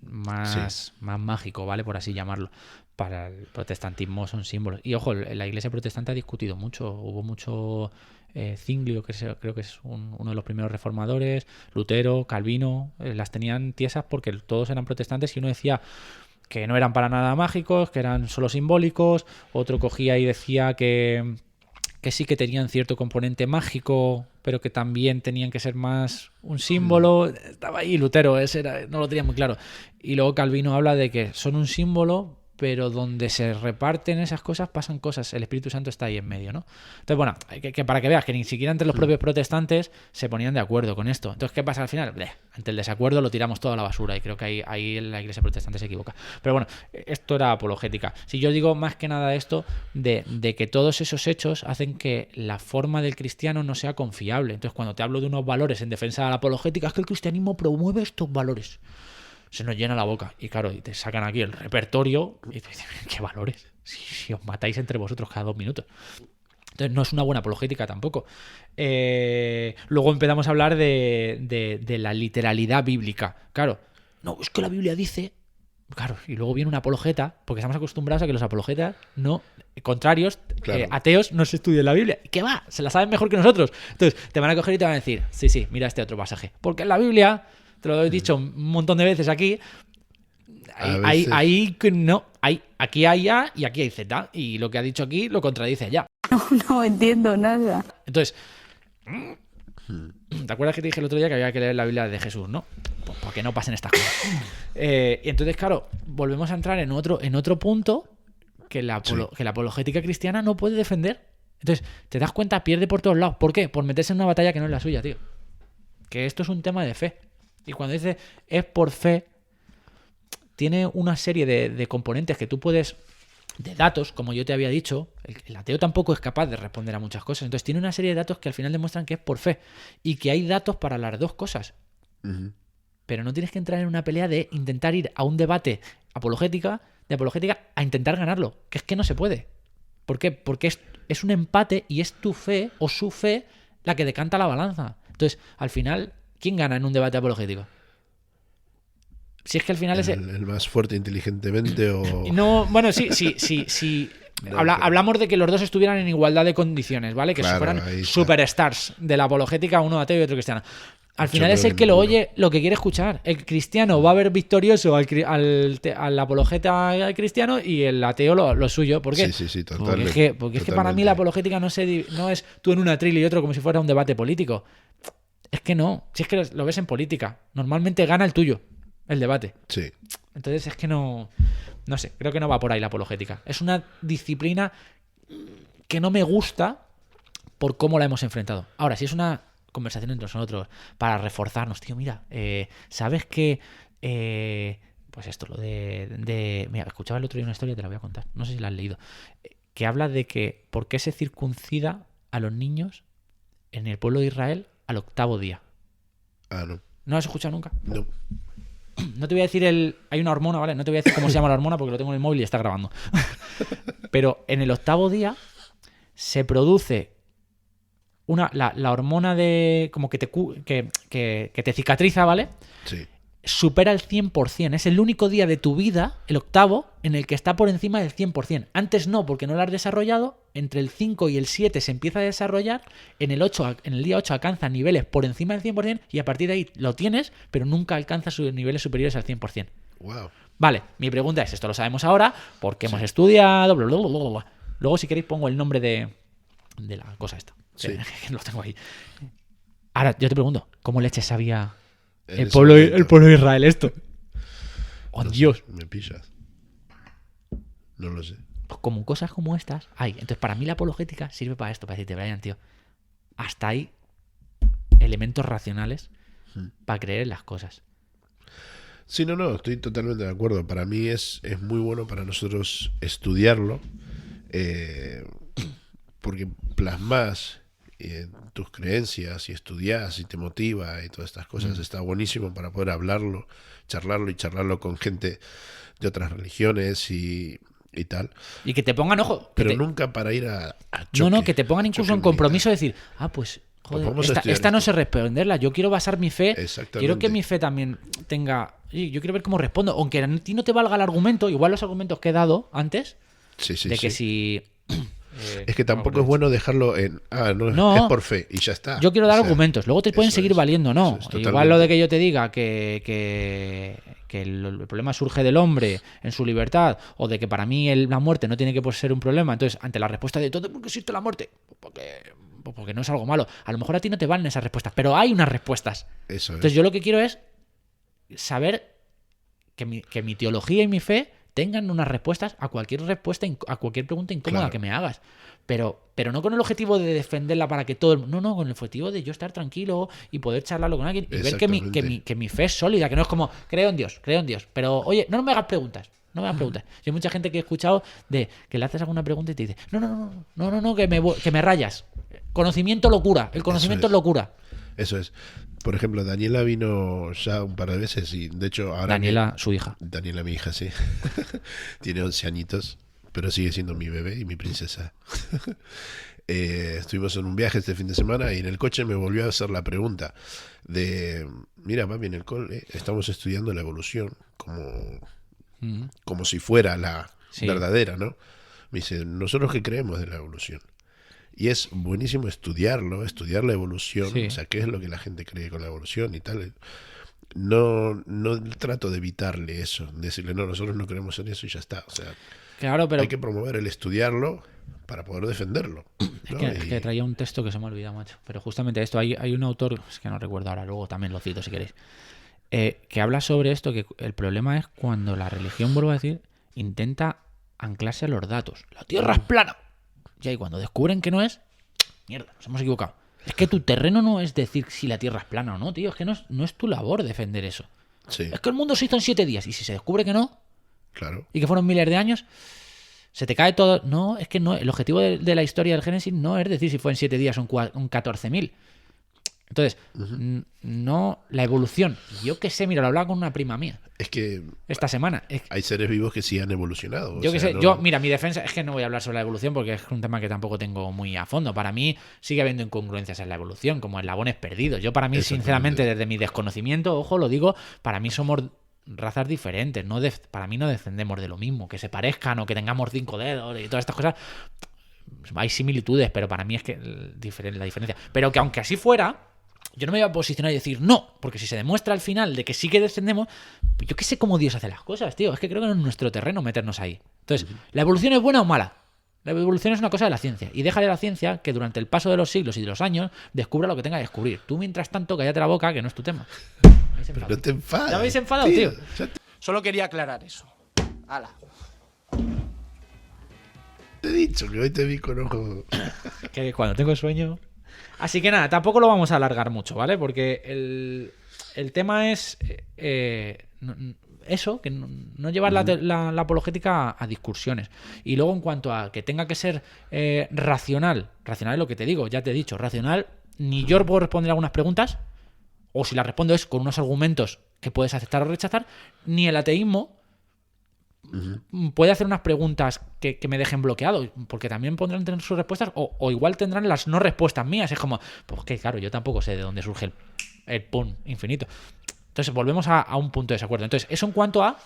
más mágico, ¿vale? Por así llamarlo. Para el protestantismo son símbolos. Y ojo, la iglesia protestante ha discutido mucho. Hubo mucho Zwinglio, creo que es uno de los primeros reformadores, Lutero, Calvino, las tenían tiesas porque todos eran protestantes y uno decía que no eran para nada mágicos, que eran solo simbólicos, otro cogía y decía que sí que tenían cierto componente mágico, pero que también tenían que ser más un símbolo. Estaba ahí Lutero, no lo tenía muy claro. Y luego Calvino habla de que son un símbolo, pero donde se reparten esas cosas pasan cosas. El Espíritu Santo está ahí en medio, ¿no? Entonces, bueno, que para que veas que ni siquiera entre los propios protestantes se ponían de acuerdo con esto. Entonces, ¿qué pasa al final? Ante el desacuerdo lo tiramos todo a la basura y creo que ahí la iglesia protestante se equivoca. Pero bueno, esto era apologética. Si yo digo más que nada esto de que todos esos hechos hacen que la forma del cristiano no sea confiable. Entonces, cuando te hablo de unos valores en defensa de la apologética, es que el cristianismo promueve estos valores. Se nos llena la boca. Y claro, y te sacan aquí el repertorio y te dicen, ¿qué valores? Si os matáis entre vosotros cada 2 minutos. Entonces no es una buena apologética tampoco. Luego empezamos a hablar de la literalidad bíblica. Claro, no, es que la Biblia dice... Claro, y luego viene un apologeta, porque estamos acostumbrados a que los apologetas contrarios, Claro. ateos, no se estudien la Biblia. ¿Qué va? Se la saben mejor que nosotros. Entonces te van a coger y te van a decir, sí, mira este otro pasaje. Porque en la Biblia... Te lo he dicho un montón de veces aquí. Aquí hay A y aquí hay Z. Y lo que ha dicho aquí lo contradice allá. No entiendo nada. Entonces, ¿te acuerdas que te dije el otro día que había que leer la Biblia de Jesús, no? Pues para que no pasen estas cosas. Y entonces, claro, volvemos a entrar en otro punto que la apologética cristiana no puede defender. Entonces, te das cuenta, pierde por todos lados. ¿Por qué? Por meterse en una batalla que no es la suya, tío. Que esto es un tema de fe. Y cuando dice es por fe, tiene una serie de componentes que tú puedes, de datos, como yo te había dicho, el ateo tampoco es capaz de responder a muchas cosas. Entonces tiene una serie de datos que al final demuestran que es por fe y que hay datos para las dos cosas. Ujú. Pero no tienes que entrar en una pelea de intentar ir a un debate apologética a intentar ganarlo, que es que no se puede. ¿Por qué? Porque es un empate y es tu fe o su fe la que decanta la balanza. Entonces, al final... ¿Quién gana en un debate apologético? Si es que al final El más fuerte inteligentemente o... No, bueno, sí. Hablamos de que los dos estuvieran en igualdad de condiciones, ¿vale? Que Claro, fueran ahí está. superstars de la apologética, uno ateo y otro cristiano. Al Yo final creo es el que que lo ninguno. oye, lo que quiere escuchar. El cristiano va a ver victorioso al apologeta cristiano y el ateo lo suyo. ¿Por qué? Sí, Porque totalmente. es que para mí la apologética no es tú en una tril y otro como si fuera un debate político. Es que no. Si es que lo ves en política. Normalmente gana el tuyo, el debate. Sí. Entonces es que no sé, creo que no va por ahí la apologética. Es una disciplina que no me gusta por cómo la hemos enfrentado. Ahora, si es una conversación entre nosotros para reforzarnos, tío, mira, ¿sabes qué? Pues esto, lo de... Mira, escuchaba el otro día una historia, te la voy a contar. No sé si la has leído. Que habla de que por qué se circuncida a los niños en el pueblo de Israel al 8º día. Ah, no. ¿No lo has escuchado nunca? No. No te voy a decir hay una hormona, ¿vale? No te voy a decir cómo se llama la hormona porque lo tengo en el móvil y está grabando. Pero en el 8º día se produce la hormona de como que te cicatriza, ¿vale? Sí. Supera el 100%. Es el único día de tu vida, el 8º, en el que está por encima del 100%. Antes no, porque no lo has desarrollado. Entre el 5 y el 7 se empieza a desarrollar. En el día 8 alcanza niveles por encima del 100% y a partir de ahí lo tienes, pero nunca alcanza sus niveles superiores al 100%. Wow. Vale, mi pregunta es, esto lo sabemos ahora, porque hemos estudiado, bla, bla, bla, bla, bla. Luego, si queréis, pongo el nombre de la cosa esta. Sí. Que lo tengo ahí. Ahora, yo te pregunto, ¿cómo leche sabía En el ese pueblo momento. de Israel esto? ¡Oh, No sé, Dios! me pillas. No lo sé. Pues como cosas como estas hay. Entonces, para mí la apologética sirve para esto, para decirte, Brian, tío, hasta hay elementos racionales para creer en las cosas. Sí, no, estoy totalmente de acuerdo. Para mí es muy bueno para nosotros estudiarlo, porque plasmas tus creencias y estudias y te motiva y todas estas cosas. Está buenísimo para poder hablarlo, charlarlo con gente de otras religiones y tal. Y que te pongan, ojo, Pero nunca para ir a choque. no, que te pongan incluso choque en compromiso de militar. decir, pues, joder, vamos a esta estudiar no esto. sé responderla. Yo quiero basar mi fe. Exactamente. Quiero que mi fe también tenga. Yo quiero ver cómo respondo. Aunque a ti no te valga el argumento, igual los argumentos que he dado antes, Sí, sí, de que sí. si. Es que tampoco es bueno dejarlo en. No. Es por fe y ya está. Yo quiero dar O sea, argumentos. Luego te pueden eso seguir es, valiendo, ¿no? eso es, Igual totalmente. lo de que yo te diga que el problema surge del hombre en su libertad, o de que para mí la muerte no tiene que ser un problema. Entonces, ante la respuesta de todo, ¿por qué existe la muerte? Porque no es algo malo. A lo mejor a ti no te valen esas respuestas, pero hay unas respuestas. Eso es. Entonces, yo lo que quiero es saber que mi teología y mi fe tengan unas respuestas a cualquier respuesta, a cualquier pregunta incómoda Claro. que me hagas. Pero no con el objetivo de defenderla para que todo no, con el objetivo de yo estar tranquilo y poder charlarlo con alguien y ver que mi fe es sólida, que no es como, creo en Dios, pero oye, no me hagas preguntas. No me hagas preguntas. Hay mucha gente que he escuchado de que le haces alguna pregunta y te dice, no, que me rayas. Conocimiento locura. El conocimiento es locura. Eso es. Por ejemplo, Daniela vino ya un par de veces y de hecho ahora... Daniela, su hija. Daniela, mi hija, sí. Tiene 11 añitos, pero sigue siendo mi bebé y mi princesa. Estuvimos en un viaje este fin de semana y en el coche me volvió a hacer la pregunta de, mira, papi, en el cole estamos estudiando la evolución como si fuera la verdadera, ¿no? Me dice, ¿nosotros qué creemos de la evolución? Y es buenísimo estudiar la evolución, Sí. o sea, qué es lo que la gente cree con la evolución y tal. No trato de evitarle eso, decirle, no, nosotros no creemos en eso y ya está. O sea, Claro, pero hay que promover el estudiarlo para poder defenderlo, ¿no? es que traía un texto que se me ha olvidado, macho. Pero justamente esto, hay un autor, es que no recuerdo ahora, luego también lo cito si queréis, que habla sobre esto, que el problema es cuando la religión, vuelvo a decir, intenta anclarse a los datos. La Tierra es plana. Y ahí cuando descubren que no es, mierda, nos hemos equivocado. Es que tu terreno no es decir si la Tierra es plana o no, tío. Es que no es tu labor defender eso. Sí, Es que el mundo se hizo en 7 días. Y si se descubre que no, claro. y que fueron miles de años, se te cae todo. No, es que no. El objetivo de la historia del Génesis no es decir si fue en 7 días o en 14.000. Entonces, no, la evolución. Yo qué sé, mira, lo hablaba con una prima mía Es que esta semana. hay seres vivos que sí han evolucionado. o Yo qué sea, sé, no- mira, mi defensa es que no voy a hablar sobre la evolución porque es un tema que tampoco tengo muy a fondo. Para mí sigue habiendo incongruencias en la evolución, como eslabones perdidos. Yo para mí, Exactamente. sinceramente, desde mi desconocimiento, ojo, lo digo, para mí somos razas diferentes. Para mí no descendemos de lo mismo, que se parezcan o que tengamos 5 dedos y todas estas cosas. Hay similitudes, pero para mí es que la diferencia. Pero que aunque así fuera, yo no me voy a posicionar y decir no, porque si se demuestra al final de que sí que descendemos, pues yo qué sé cómo Dios hace las cosas, tío. Es que creo que no es nuestro terreno meternos ahí. Entonces, ¿la evolución es buena o mala? La evolución es una cosa de la ciencia. Y déjale a la ciencia que durante el paso de los siglos y de los años descubra lo que tenga que descubrir. Tú, mientras tanto, cállate la boca, que no es tu tema. Pero no te enfades. ¿Ya habéis enfadado, tío? Ya te Solo quería aclarar eso. Hala. he dicho que hoy te vi con ojos. Que cuando tengo sueño. Así que nada, tampoco lo vamos a alargar mucho, ¿vale? Porque el tema es eso, que no llevar la apologética a discusiones. Y luego, en cuanto a que tenga que ser racional es lo que te digo, ya te he dicho, racional, ni yo puedo responder algunas preguntas, o si las respondo es con unos argumentos que puedes aceptar o rechazar, ni el ateísmo puede hacer unas preguntas que me dejen bloqueado, porque también podrán tener sus respuestas o igual tendrán las no respuestas mías. Es como, pues que claro, yo tampoco sé de dónde surge el pun infinito. Entonces volvemos a un punto de desacuerdo. Entonces, eso en cuanto a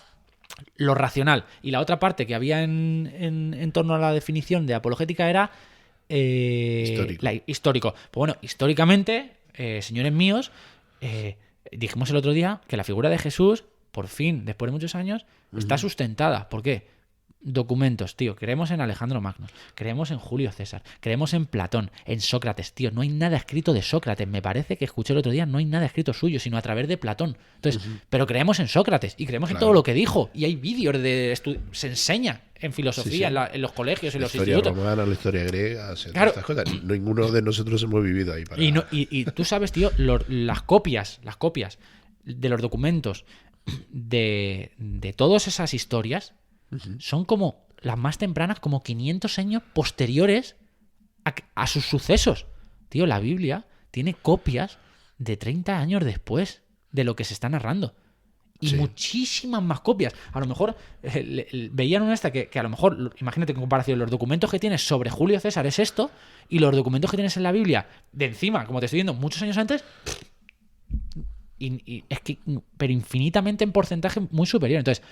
lo racional. Y la otra parte que había en torno a la definición de apologética era histórico. Pues bueno, históricamente, señores míos, dijimos el otro día que la figura de Jesús, por fin, después de muchos años, está sustentada. ¿Por qué? Documentos, tío. Creemos en Alejandro Magno, creemos en Julio César, creemos en Platón, en Sócrates, tío. No hay nada escrito de Sócrates. Me parece que escuché el otro día, no hay nada escrito suyo, sino a través de Platón. Entonces, pero creemos en Sócrates y creemos en todo lo que dijo. Y hay vídeos se enseña en filosofía, en los colegios, en La los historia institutos. romana, la historia griega, o sea, Claro. todas estas cosas. Ninguno de nosotros hemos vivido ahí para... Y tú sabes, tío, las copias de los documentos de todas esas historias son como las más tempranas, como 500 años posteriores a sus sucesos. Tío, la Biblia tiene copias de 30 años después de lo que se está narrando. Y Sí. muchísimas más copias. A lo mejor veían una esta que a lo mejor, imagínate en comparación, los documentos que tienes sobre Julio César es esto, y los documentos que tienes en la Biblia, de encima, como te estoy diciendo, muchos años antes, y es que, pero infinitamente en porcentaje muy superior. Entonces,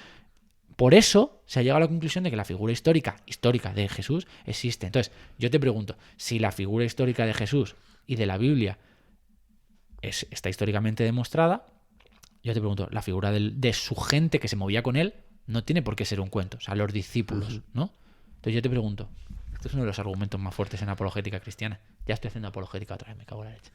por eso se ha llegado a la conclusión de que la figura histórica de Jesús existe. Entonces, yo te pregunto, si la figura histórica de Jesús y de la Biblia está históricamente demostrada, yo te pregunto, la figura de su gente que se movía con él no tiene por qué ser un cuento, o sea, los discípulos, ¿no? Entonces yo te pregunto, este es uno de los argumentos más fuertes en apologética cristiana. Ya estoy haciendo apologética otra vez, me cago en la leche.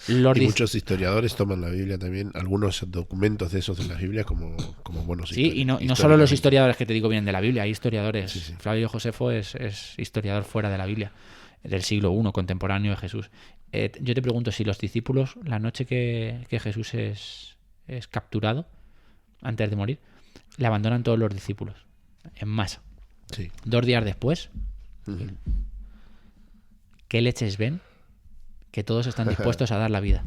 Y muchos historiadores toman la Biblia también, algunos documentos de esos de las Biblias como buenos Sí, y no solo los historiadores que te digo vienen de la Biblia, hay historiadores. Sí, sí. Flavio Josefo es historiador fuera de la Biblia, del siglo I, contemporáneo de Jesús. Yo te pregunto, si los discípulos, la noche que Jesús es capturado, antes de morir, le abandonan todos los discípulos, en masa. Sí. 2 días después, ¿qué leches ven? Que todos están dispuestos a dar la vida.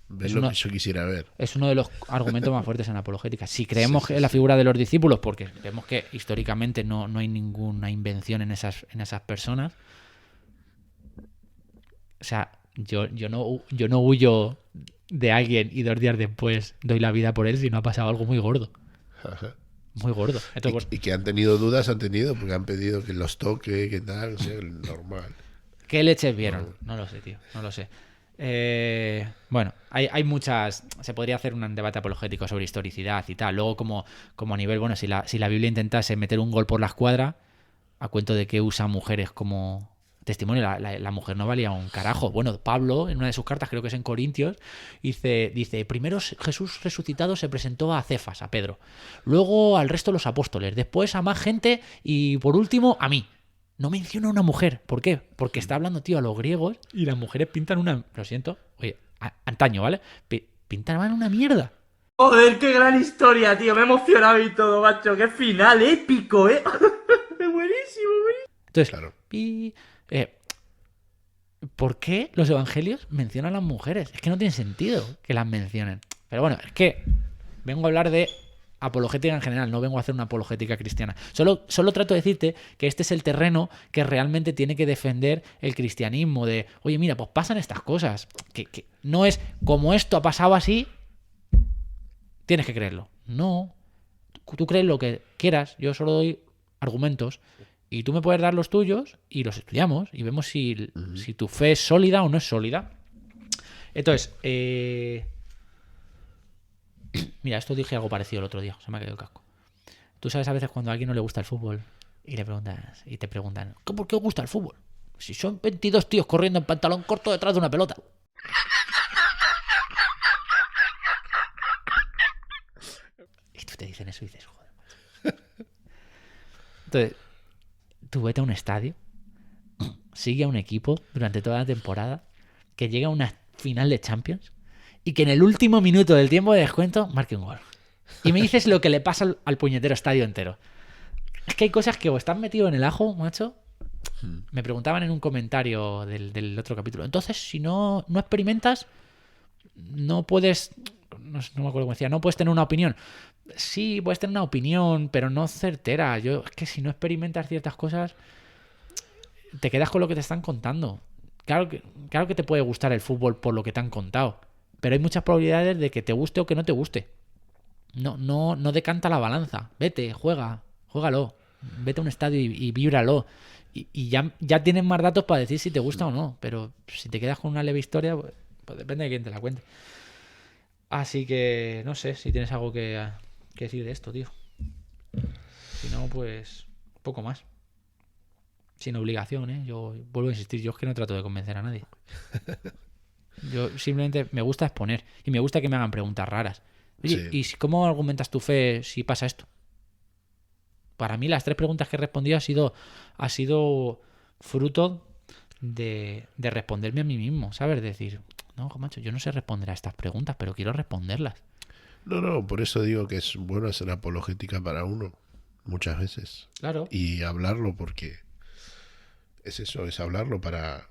Ves lo que yo quisiera ver. Es uno de los argumentos más fuertes en apologética. Si creemos en la figura de los discípulos, porque vemos que históricamente no hay ninguna invención en esas personas. O sea, yo no huyo de alguien y 2 días después doy la vida por él si no ha pasado algo muy gordo. Ajá. Muy gordo. Entonces, y que han tenido dudas, porque han pedido que los toque, que tal, o sea, normal. ¿Qué leches vieron? No lo sé, tío. No lo sé. Bueno, hay muchas. Se podría hacer un debate apologético sobre historicidad y tal. Luego, como a nivel, bueno, si la Biblia intentase meter un gol por la escuadra, a cuento de que usa mujeres como testimonio, la mujer no valía un carajo. Bueno, Pablo, en una de sus cartas, creo que es en Corintios, dice: primero Jesús resucitado se presentó a Cefas, a Pedro. Luego al resto de los apóstoles. Después a más gente y por último a mí. No menciona a una mujer. ¿Por qué? Porque está hablando, tío, a los griegos y las mujeres pintan una... Lo siento. Oye, antaño, ¿vale? Pintaban una mierda. Joder, qué gran historia, tío. Me he emocionado y todo, macho. Qué final épico, ¿eh? Buenísimo, güey. Entonces, claro. ¿Por qué los evangelios mencionan a las mujeres? Es que no tiene sentido que las mencionen. Pero bueno, es que vengo a hablar de apologética en general, no vengo a hacer una apologética cristiana. Solo trato de decirte que este es el terreno que realmente tiene que defender el cristianismo, de, oye, mira, pues pasan estas cosas, que no es como esto ha pasado así, tienes que creerlo. No, tú crees lo que quieras, yo solo doy argumentos y tú me puedes dar los tuyos y los estudiamos y vemos si tu fe es sólida o no es sólida. Entonces, mira, esto dije algo parecido el otro día, se me ha caído el casco. Tú sabes a veces cuando a alguien no le gusta el fútbol y te preguntan, ¿por qué os gusta el fútbol? Si son 22 tíos corriendo en pantalón corto detrás de una pelota. Y tú te dicen eso y dices, joder. Entonces, tú vete a un estadio, sigue a un equipo durante toda la temporada, que llega a una final de Champions y que en el último minuto del tiempo de descuento marque un gol. Y me dices lo que le pasa al puñetero estadio entero. Es que hay cosas que o están metidos en el ajo, macho. Me preguntaban en un comentario del otro capítulo. Entonces, si no experimentas, no puedes... No me acuerdo cómo decía. No puedes tener una opinión. Sí, puedes tener una opinión, pero no certera. Es que si no experimentas ciertas cosas, te quedas con lo que te están contando. Claro que te puede gustar el fútbol por lo que te han contado, pero hay muchas probabilidades de que te guste o que no te guste. No decanta la balanza. Vete, juégalo. Vete a un estadio y víbralo. Y ya tienes más datos para decir si te gusta o no. Pero si te quedas con una leve historia, pues depende de quién te la cuente. Así que no sé si tienes algo que decir de esto, tío. Si no, pues poco más. Sin obligación, ¿eh? Yo vuelvo a insistir, yo es que no trato de convencer a nadie. Yo simplemente me gusta exponer y me gusta que me hagan preguntas raras. Oye, sí. ¿Y cómo argumentas tu fe si pasa esto? Para mí las 3 preguntas que he respondido ha sido fruto de responderme a mí mismo, ¿sabes? Decir, no, macho, yo no sé responder a estas preguntas, pero quiero responderlas. No, por eso digo que es bueno hacer apologética para uno, muchas veces. Claro. Y hablarlo porque es eso, es hablarlo para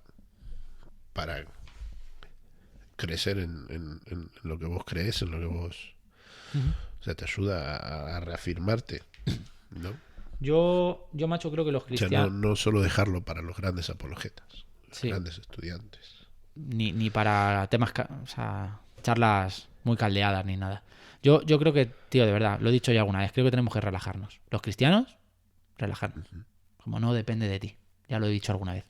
crecer en lo que vos crees, en lo que vos... O sea, te ayuda a reafirmarte, ¿no? Yo macho, creo que los O sea, cristianos... no solo dejarlo para los grandes apologetas, los Sí. grandes estudiantes. Ni para temas, o sea, charlas muy caldeadas ni nada. Yo creo que, tío, de verdad, lo he dicho ya alguna vez, creo que tenemos que relajarnos. Los cristianos, relajarnos. Como no depende de ti. Ya lo he dicho alguna vez.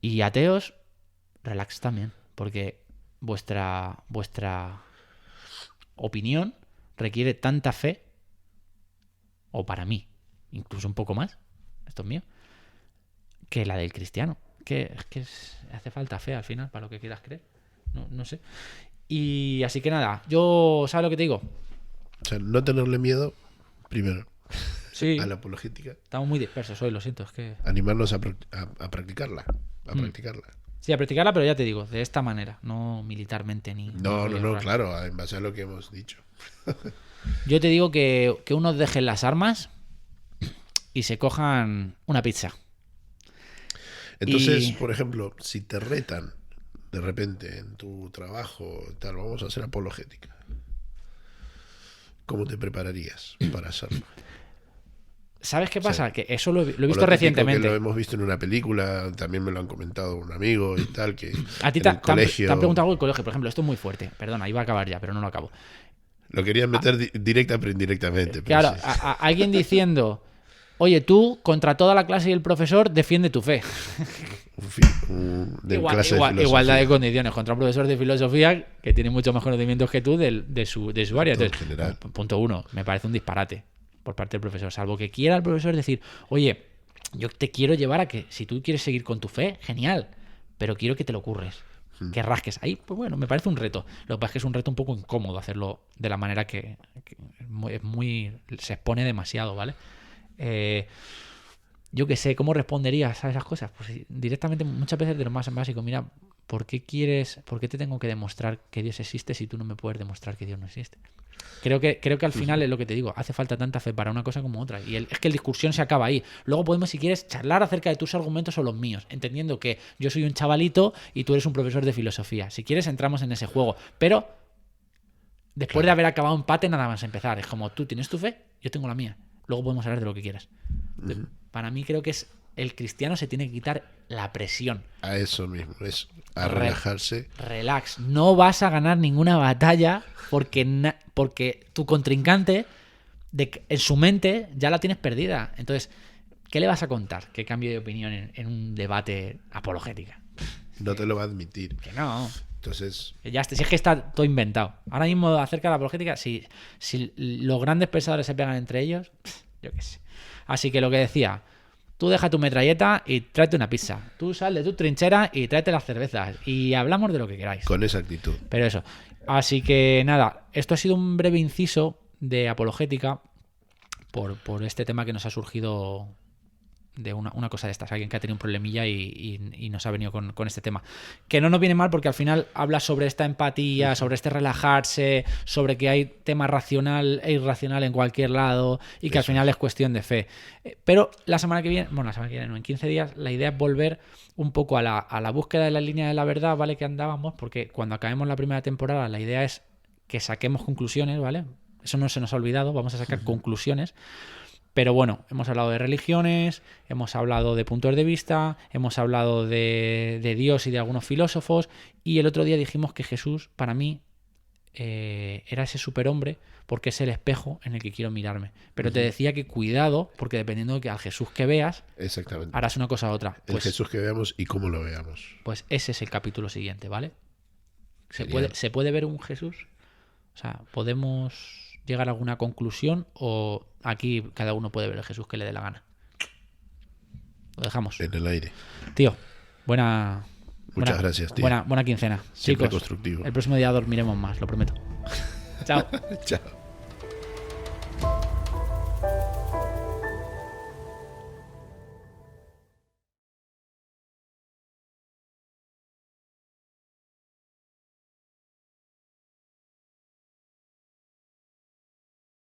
Y ateos, relax también. Porque vuestra opinión requiere tanta fe, o para mí, incluso un poco más, esto es mío, que la del cristiano. Es que hace falta fe al final para lo que quieras creer. No sé. Y así que nada, yo, ¿sabes lo que te digo? O sea, no tenerle miedo, primero, Sí, a la apologética, estamos muy dispersos hoy, lo siento. Es que... animarnos a practicarla, practicarla. Sí, a practicarla, pero ya te digo, de esta manera, no militarmente ni... No, ni claro, en base a lo que hemos dicho. Yo te digo que unos dejen las armas y se cojan una pizza. Entonces, Y- por ejemplo, si te retan de repente en tu trabajo, tal, vamos a hacer apologética, ¿cómo te prepararías para hacerlo? ¿Sabes qué pasa? Sí. Que eso lo he O visto lo típico recientemente. que lo hemos visto en una película, también me lo han comentado un amigo y tal, que A ti en te el han colegio preguntado algo del colegio, por ejemplo, esto es muy fuerte. Perdona, iba a acabar ya, pero no lo acabo. lo querían meter directa pero indirectamente. Pero Claro, sí. a alguien diciendo, oye, tú, contra toda la clase y el profesor, defiende tu fe. De clase de filosofía. Igualdad de condiciones contra un profesor de filosofía que tiene muchos más conocimientos que tú de su área. Todo en Entonces, general. punto uno, me parece un disparate por parte del profesor, salvo que quiera el profesor decir, oye, yo te quiero llevar a que si tú quieres seguir con tu fe, genial, pero quiero que te lo curres, que rasques. Ahí, pues bueno, me parece un reto. Lo que pasa es que es un reto un poco incómodo hacerlo de la manera que se expone demasiado, ¿vale? Yo qué sé, ¿cómo responderías a esas cosas? Pues directamente, muchas veces de lo más básico, mira, por qué te tengo que demostrar que Dios existe si tú no me puedes demostrar que Dios no existe? Creo que al final es lo que te digo, hace falta tanta fe para una cosa como otra. Y es que la discusión se acaba ahí. Luego podemos, si quieres, charlar acerca de tus argumentos o los míos, entendiendo que yo soy un chavalito y tú eres un profesor de filosofía. Si quieres, entramos en ese juego. Pero después de haber acabado empate, nada más empezar. Es como, tú tienes tu fe, yo tengo la mía. Luego podemos hablar de lo que quieras. Para mí creo que el cristiano se tiene que quitar la presión. A eso mismo, a relajarse. Relax, no vas a ganar ninguna batalla porque tu contrincante en su mente ya la tienes perdida. Entonces, ¿qué le vas a contar? ¿Qué cambio de opinión en un debate apologética? No te lo va a admitir. Que no. Entonces, Ya está, si es que está todo inventado. Ahora mismo, acerca de la apologética, si los grandes pensadores se pegan entre ellos, yo qué sé. Así que lo que decía, tú deja tu metralleta y tráete una pizza. Tú sal de tu trinchera y tráete las cervezas. Y hablamos de lo que queráis. con esa actitud. Pero eso. Así que nada, esto ha sido un breve inciso de apologética por este tema que nos ha surgido de una cosa de estas, alguien que ha tenido un problemilla y nos ha venido con este tema. Que no nos viene mal porque al final habla sobre esta empatía, sobre este relajarse, sobre que hay tema racional e irracional en cualquier lado y que al final es cuestión de fe. Pero la semana que viene no, en 15 días, la idea es volver un poco a la búsqueda de la línea de la verdad, ¿vale? Que andábamos, porque cuando acabemos la primera temporada la idea es que saquemos conclusiones, ¿vale? Eso no se nos ha olvidado, vamos a sacar conclusiones. Pero bueno, hemos hablado de religiones, hemos hablado de puntos de vista, hemos hablado de Dios y de algunos filósofos, y el otro día dijimos que Jesús, para mí, era ese superhombre porque es el espejo en el que quiero mirarme. Pero te decía que cuidado, porque dependiendo de que al Jesús que veas, Exactamente. harás una cosa u otra. El Jesús que veamos y cómo lo veamos. Pues ese es el capítulo siguiente, ¿vale? Genial. ¿Se puede ver un Jesús? O sea, ¿podemos llegar a alguna conclusión o aquí cada uno puede ver el Jesús que le dé la gana? Lo dejamos. En el aire. Tío, buena gracias, tío. Buena quincena. Siempre Chicos, constructivo. el próximo día dormiremos más, lo prometo. Chao. Chao.